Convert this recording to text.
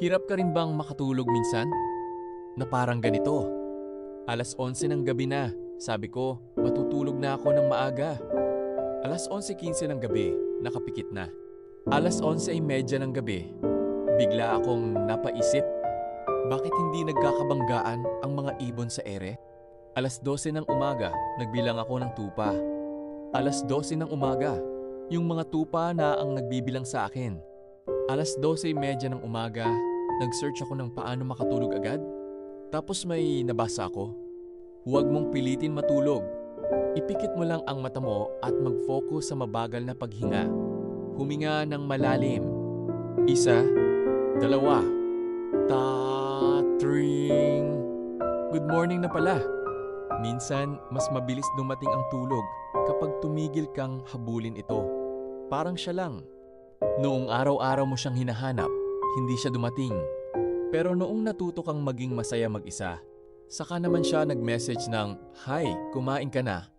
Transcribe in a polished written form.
Hirap ka rin bang makatulog minsan? Na parang ganito. 11:11 ng gabi na. Sabi ko, matutulog na ako ng maaga. 11:15 ng gabi, nakapikit na. 11:30 ng gabi, bigla akong napaisip. Bakit hindi nagkakabanggaan ang mga ibon sa ere? 12:00 ng umaga, nagbilang ako ng tupa. 12:00 ng umaga, yung mga tupa na ang nagbibilang sa akin. 12:30 ng umaga, nag-search ako ng paano makatulog agad. Tapos may nabasa ako. Huwag mong pilitin matulog. Ipikit mo lang ang mata mo at mag-focus sa mabagal na paghinga. Huminga ng malalim. 1, 2, tatring. Good morning na pala. Minsan, mas mabilis dumating ang tulog kapag tumigil kang habulin ito. Parang siya lang. Noong araw-araw mo siyang hinahanap, hindi siya dumating. Pero noong natuto kang maging masaya mag-isa, saka naman siya nag-message ng, "Hi, kumain ka na?"